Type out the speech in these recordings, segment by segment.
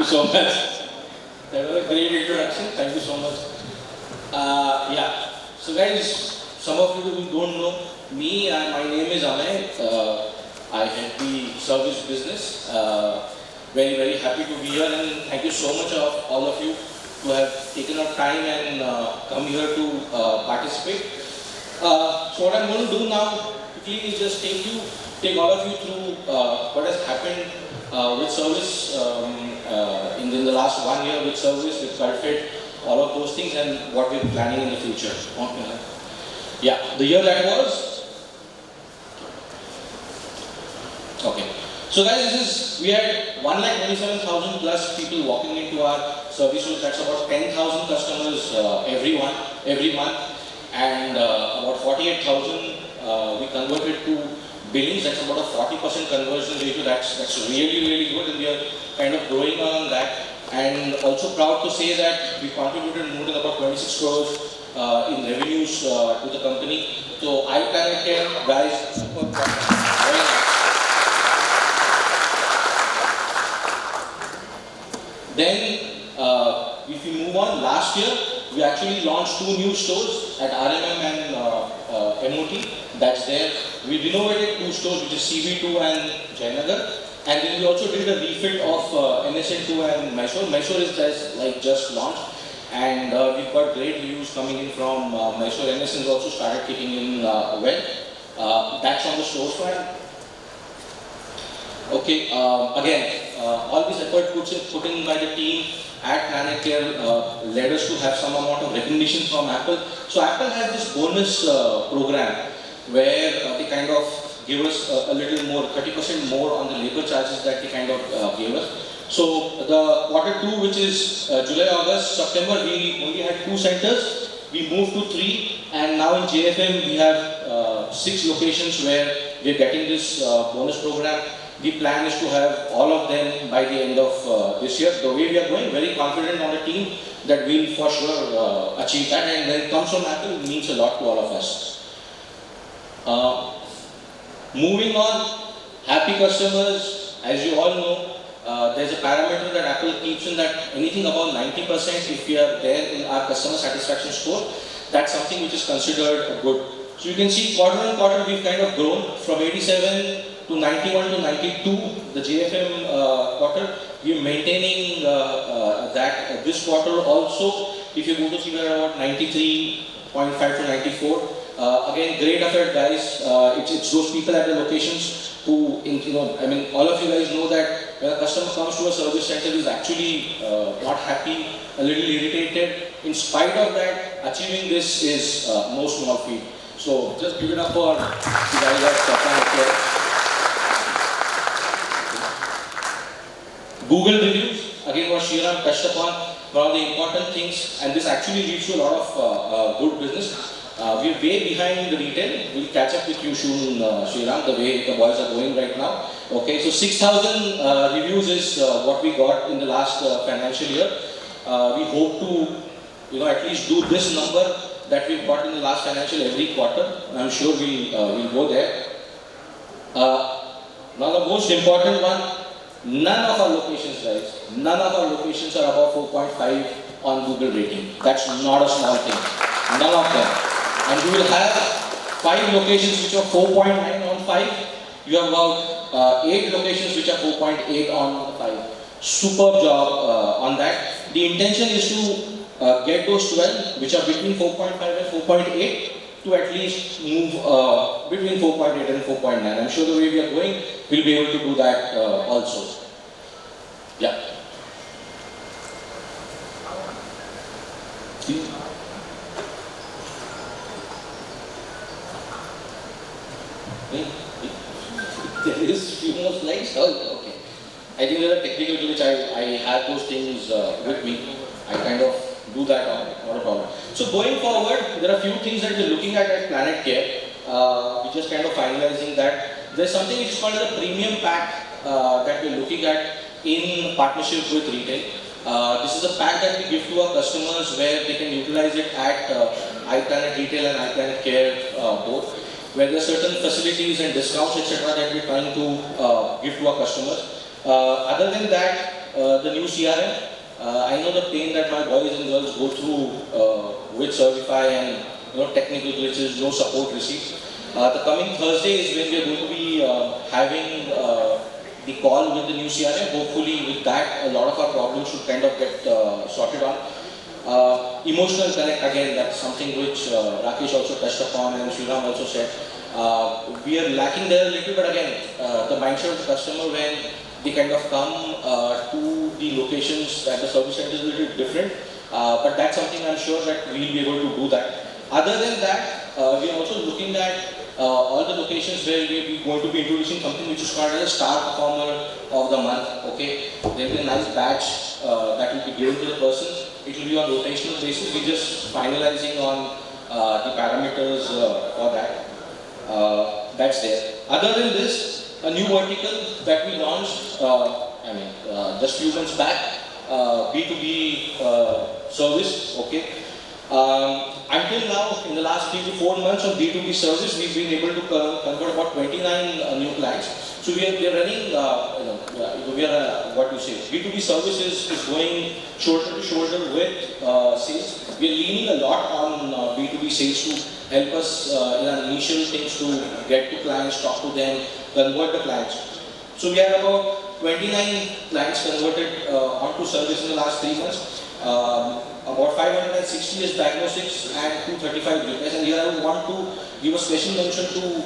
so much. That was a great introduction. Thank you so much. Yeah. So guys, some of you who don't know me, my name is Ameya. I head the service business. Very happy to be here, and thank you so much of all of you who have taken out time and come here to participate. So what I'm going to do now quickly is just take all of you through what has happened with service in the last 1 year with service, with Culfit, all of those things, and what we're planning in the future. Okay. Yeah, the year that was. Okay. So guys, we had 1,27,000 plus people walking into our service room. That's about 10,000 customers every month, and about 48,000 we converted to billings. That's about a 40% conversion ratio. That's really good, and we are kind of growing on that. And also proud to say that we contributed more than about 26 crores in revenues to the company. So I can guys. Then, if we move on, last year we actually launched 2 new stores at RMM and MOT. That's there. We renovated 2 stores, which is CB2 and Jayanagar. And then we also did a refit of NSN2 and Mysore. Mysore is just launched, and we've got great reviews coming in from Mysore. NSN has also started kicking in well. That's on the store front. Okay, again, all this effort put in by the team at Planet Care led us to have some amount of recognition from Apple. So Apple has this bonus program where they kind of give us a little more, 30% more on the labor charges that they kind of gave us. So the Q2, which is July, August, September, we only had 2 centers. We moved to 3, and now in JFM we have 6 locations where we are getting this bonus program. The plan is to have all of them by the end of this year. The way we are going, very confident on the team that we'll for sure achieve that, and when it comes from Apple, it means a lot to all of us. Moving on, happy customers, as you all know, there's a parameter that Apple keeps in that anything above 90%, if we are there in our customer satisfaction score, that's something which is considered good. So you can see quarter on quarter we've kind of grown from 87 to 91 to 92, the JFM quarter. We're maintaining that this quarter also. If you go to see, we're about 93.5 to 94. Again, great effort, guys. It's those people at the locations who, all of you guys know that when a customer comes to a service center, is actually not happy, a little irritated. In spite of that, achieving this is no small feat. So just give it up for the guys at Planet Care. Google reviews, again what Shriram touched upon, one of the important things, and this actually leads to a lot of good business. We're way behind the retail. We'll catch up with you soon, Shriram, the way the boys are going right now. Okay, so 6,000 reviews is what we got in the last financial year. We hope to, at least do this number that we've got in the last financial every quarter. I'm sure we'll go there. Now the most important one. None of our locations, guys, none of our locations are above 4.5 on Google rating. That's not a small thing. None of them. And you will have 5 locations which are 4.9 on 5. You have about 8 locations which are 4.8 on 5. Superb job on that. The intention is to get those 12 which are between 4.5 and 4.8 to at least move between 4.8 and 4.9. I'm sure the way we are going, we'll be able to do that also. Yeah. There is few more slides. Oh, okay. I think there's a technical glitch. I have those things with me. I kind of do that on, not a problem. So going forward, there are a few things that we're looking at Planet Care. We're just kind of finalizing that. There's something which is called the premium pack that we're looking at in partnership with retail. This is a pack that we give to our customers where they can utilize it at iPlanet Retail and iPlanet Care both, where there are certain facilities and discounts, etc. that we're trying to give to our customers. Other than that, the new CRM. I know the pain that my boys and girls go through with Servify and technical glitches, no support received. The coming Thursday is when we are going to be having the call with the new CRM. Hopefully with that, a lot of our problems should kind of get sorted on. Emotional connect, again, that's something which Rakesh also touched upon and Sriram also said. We are lacking there a little, but again, the mindset of the customer when they kind of come to the locations at the service center is a little different. But that's something I'm sure that we'll be able to do that. Other than that, we are also looking at all the locations where we are going to be introducing something which is called as a star performer of the month. Okay, there will be a nice badge that will be given to the person. It will be on rotational basis. We're just finalizing on the parameters for that. That's there. Other than this, a new vertical that we launched, just few months back, B2B service. Okay. Until now, in the last 3 to 4 months of B2B service, we've been able to convert about 29 new clients. So we are running, B2B services is going shoulder to shoulder with sales. We are leaning a lot on B2B sales to help us in our initial things to get to clients, talk to them, convert the clients. So we have about 29 clients converted onto service in the last 3 months. About 560 is diagnostics and 235 repairs. And here I would want to give a special mention to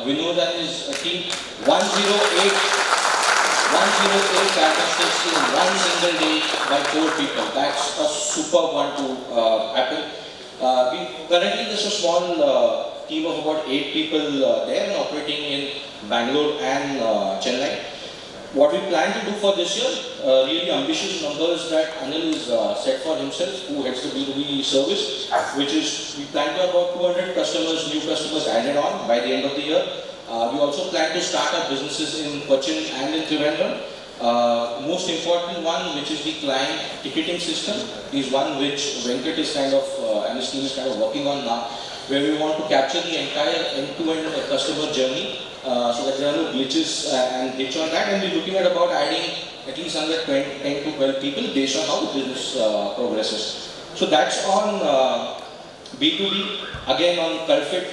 Vinod and his team. 108 diagnostics in one single day by 4 people. That's a superb one to happen. Currently there's a small team of about 8 people there and operating in Bangalore and Chennai. What we plan to do for this year, really ambitious numbers that Anil is set for himself, who heads the B2B service, which is we plan to have about 200 customers, new customers added on by the end of the year. We also plan to start our businesses in Cochin and in Trivandrum. Most important one, which is the client ticketing system, is one which Venkat is kind of, and his team is kind of working on now, where we want to capture the entire end-to-end customer journey. So that there are no glitches and hitch on that, and we're looking at about adding at least another 10 to 12 people based on how the business progresses. So that's on B2B. Again on Culfit,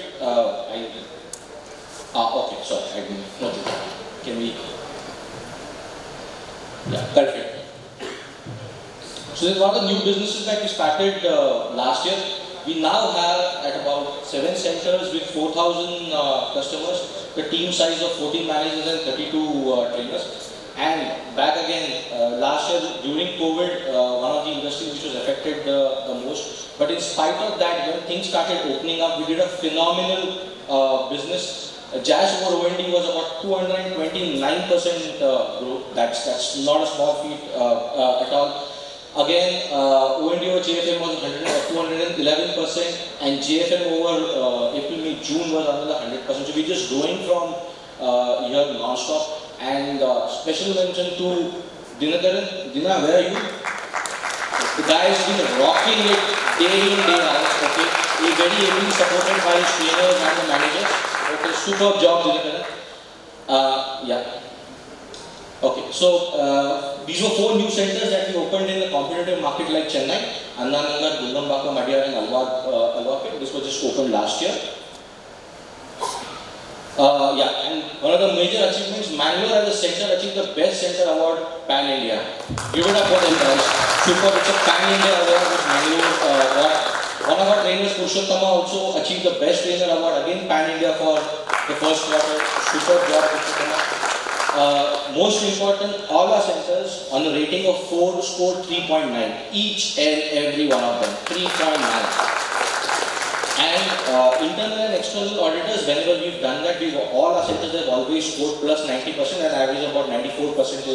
okay, sorry, I didn't notice. Can we? Yeah, Culfit. So this is one of the new businesses that we started last year. We now have at about 7 centers with 4,000 customers. The team size of 14 managers and 32 trainers. And back again, last year during COVID, one of the industries which was affected the most. But in spite of that, when things started opening up, we did a phenomenal business. Jazz over OND was about 229% growth. That's not a small feat at all. Again, OND over JFM was 211%, and JFM over April, May, June was another 100%. So we're just growing from here non-stop. And special mention to Dinakaran. Dina, where are you? The guy has been rocking it day in, day out. Okay, he's very ably supported by his trainers and the managers. Okay, superb job, Dinakaran. Yeah. Okay, so these were 4 new centers that we opened in a competitive market like Chennai, Annanagar, Gundambaka, Madiyar and Alwapet. This was just opened last year. And one of the major achievements, Mangalore as a center achieved the Best Center Award Pan-India. Give it up for them guys. Super, it's a Pan-India award which Mangalore got. One of our trainers, Purushottama, also achieved the Best Trainer Award, again Pan-India for the first quarter. Super job, Purushottama. Most important, all our centers on a rating of 4 scored 3.9. Each and every one of them, 3.9. And internal and external auditors, whenever we've done that, all our centers have always scored plus 90% and average about 94%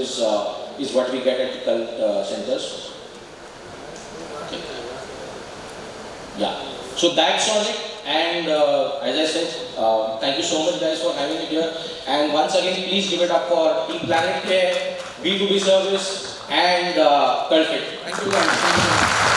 is what we get at the cult centers. Okay. Yeah. So that's on it. And as I said, thank you so much guys for having me here. And once again, please give it up for Team Planet Care, B2B Service and Culfit. Thank you guys.